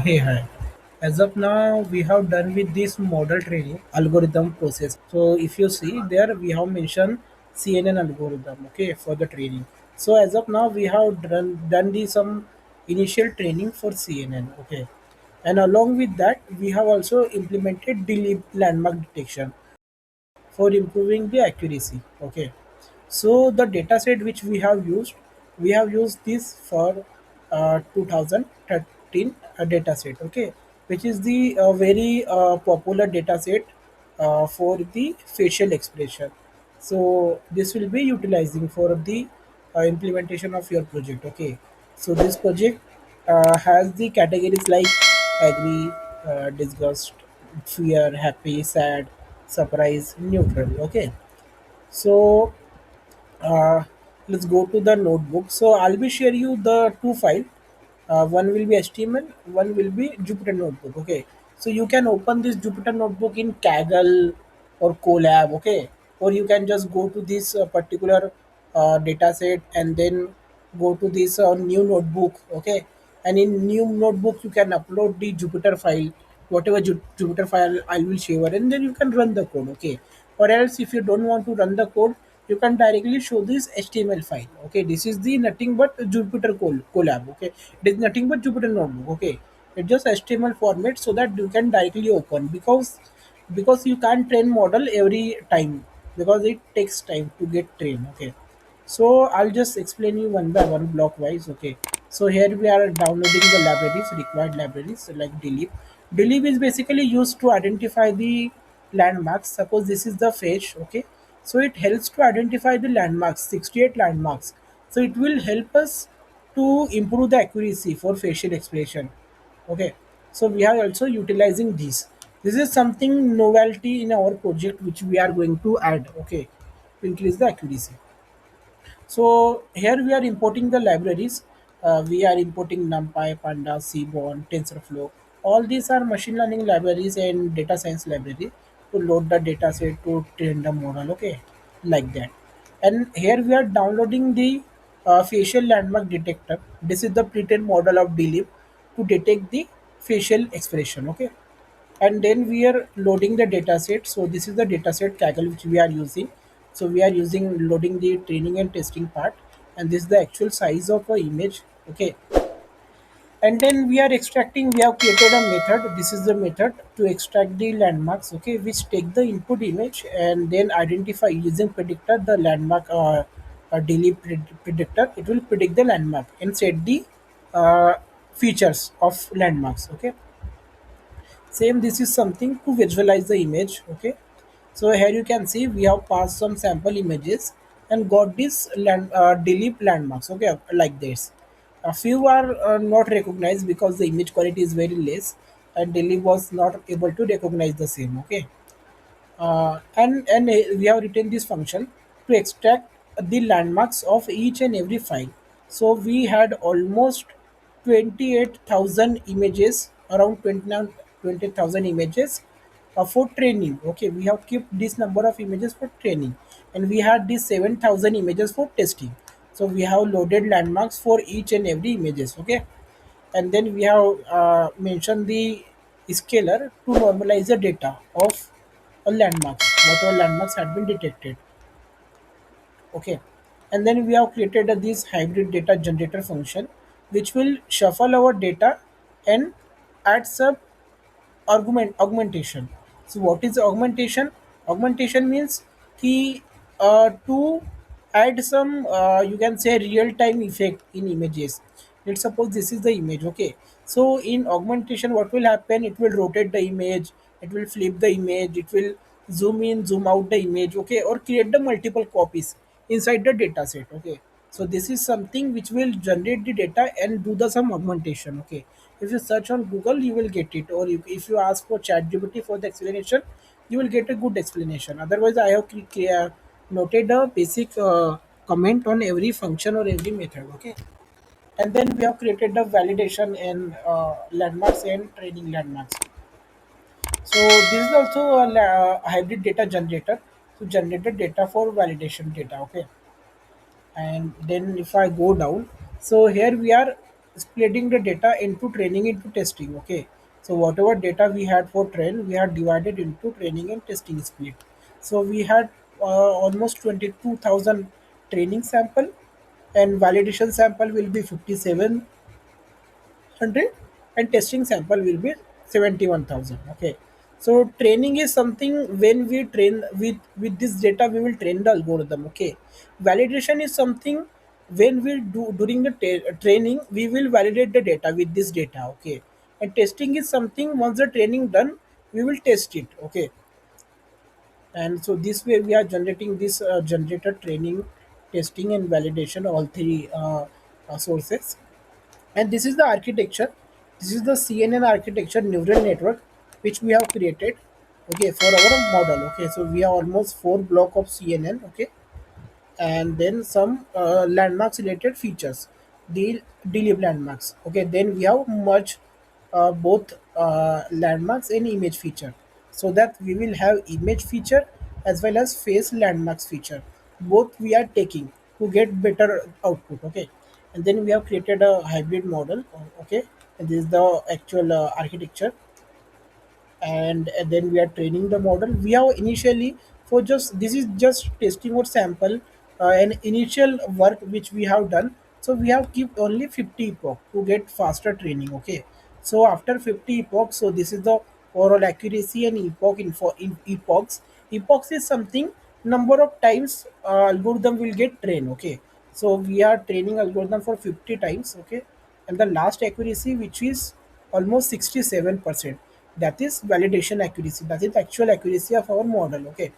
Hey, hi. As of now, we have done with this model training algorithm process. So if you see there, we have mentioned CNN algorithm, okay, for the training. So as of now, we have done the some initial training for CNN, okay. And along with that, we have also implemented the landmark detection for improving the accuracy, okay. So the data set which we have used this for 2013 data set, okay, which is the very popular data set for the facial expression. So this will be utilizing for the implementation of your project, okay. So this project has the categories like agree, disgust, fear, happy, sad, surprise, neutral, okay. So uh, let's go to the notebook. So I'll be share you the two file. One will be HTML, one will be Jupyter Notebook. Okay, so you can open this Jupyter Notebook in Kaggle or Colab. Okay, or you can just go to this particular data set and then go to this new notebook. Okay, and in new notebook you can upload the Jupyter file, whatever Jupyter file I will share, and then you can run the code. Okay, or else if you don't want to run the code, you can directly show this HTML file. Okay, this is the nothing but Jupyter collab. Okay, it is nothing but Jupyter notebook. Okay, it's just HTML format so that you can directly open, because you can't train model every time, because it takes time to get trained. Okay, so I'll just explain you one by one block wise. Okay, so here we are downloading the libraries, required libraries like delete. Delete is basically used to identify the landmarks. Suppose this is the face. Okay, so it helps to identify the landmarks, 68 landmarks. So it will help us to improve the accuracy for facial expression. Okay, so we are also utilizing this. This is something novelty in our project which we are going to add. Okay, to increase the accuracy. So here we are importing the libraries. We are importing NumPy, Pandas, Seaborn, TensorFlow. All these are machine learning libraries and data science library to load the data set to train the model. Okay, like that. And here we are downloading the facial landmark detector. This is the pre-trained model of DLIP to detect the facial expression. Okay, and then we are loading the data set. So this is the data set Kaggle which we are using. So we are using loading the training and testing part, and this is the actual size of a image. Okay, and then we are extracting. We have created a method. This is the method to extract the landmarks, okay, which take the input image and then identify using predictor the landmark, daily predictor. It will predict the landmark and set the uh, features of landmarks. Okay, same, this is something to visualize the image. Okay, so here you can see we have passed some sample images and got this delete landmarks. Okay, like this. A few are not recognized because the image quality is very less, and delete was not able to recognize the same. Okay, and we have written this function to extract the landmarks of each and every file. So we had almost 28,000 images, around 20,000 images for training. Okay, we have kept this number of images for training, and we had these 7,000 images for testing. So we have loaded landmarks for each and every images. Okay, and then we have mentioned the scalar to normalize the data of a landmarks, whatever landmarks had been detected. Okay, and then we have created this hybrid data generator function which will shuffle our data and add some augmentation. So what is augmentation? Augmentation means ki, to add some, you can say, real time effect in images. Let's suppose this is the image. Okay, so in augmentation what will happen, it will rotate the image, it will flip the image, it will zoom in, zoom out the image. Okay, or create the multiple copies inside the data set. Okay, so this is something which will generate the data and do the some augmentation. Okay, if you search on Google, you will get it, or if you ask for ChatGPT for the explanation, you will get a good explanation. Otherwise, I have noted a basic comment on every function or every method. Okay, and then we have created the validation and landmarks and training landmarks. So this is also a hybrid data generator to generate the data for validation data. Okay, and then if I go down, so here we are splitting the data into training into testing. Okay, so whatever data we had for train, we had divided into training and testing split. So we had almost 22,000 training sample, and validation sample will be 5,700, and testing sample will be 71,000. Okay, so training is something when we train with this data we will train the algorithm. Okay, validation is something when we do during the training we will validate the data with this data. Okay, and testing is something once the training done we will test it. Okay, and so this way we are generating this generator training, testing and validation, all three sources. And this is the architecture. This is the CNN architecture neural network which we have created. Okay, for our model. Okay, so we have almost four block of CNN. Okay, and then some landmarks related features, the delib landmarks. Okay, then we have merged both landmarks and image feature, so that we will have image feature as well as face landmarks feature. Both we are taking to get better output. Okay, and then we have created a hybrid model. Okay, and this is the actual architecture. And then we are training the model. We have initially, for just this is just testing or sample, an initial work which we have done. So we have keep only 50 epoch to get faster training. Okay, so after 50 epochs, so this is the overall accuracy and epoch in epochs. Epochs is something number of times algorithm will get trained. Okay, so we are training algorithm for 50 times. Okay, and the last accuracy which is almost 67%, that is validation accuracy, that is actual accuracy of our model. Okay,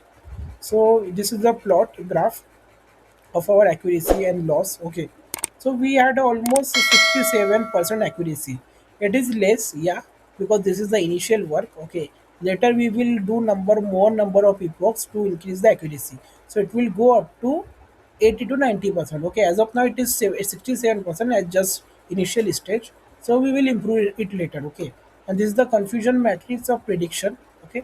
so this is the plot graph of our accuracy and loss. Okay, so we had almost 67% accuracy. It is less, yeah, because this is the initial work. Okay, later we will do more number of epochs to increase the accuracy, so it will go up to 80 to 90%. Okay, as of now it is 67% at just initial stage, so we will improve it later. Okay, and this is the confusion matrix of prediction. Okay,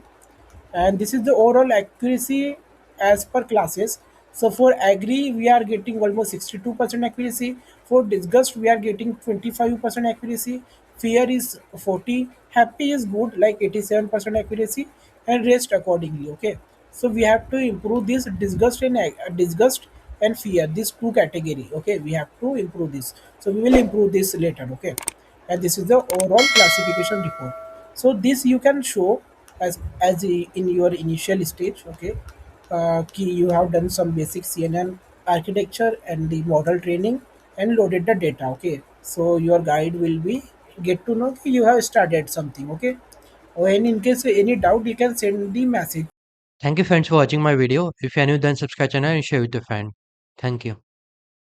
and this is the overall accuracy as per classes. So for agree we are getting almost 62% accuracy, for disgust we are getting 25% accuracy, fear is 40, happy is good like 87% accuracy, and rest accordingly. Okay, so we have to improve this disgust and fear, these two category. Okay, we have to improve this, so we will improve this later. Okay, and this is the overall classification report. So this you can show in your initial stage. Okay, key you have done some basic CNN architecture and the model training and loaded the data. Okay, so your guide will be get to know you have started something. Okay, or in case any doubt you can send the message. Thank you friends for watching my video. If you are new then subscribe channel and share with your friend. Thank you.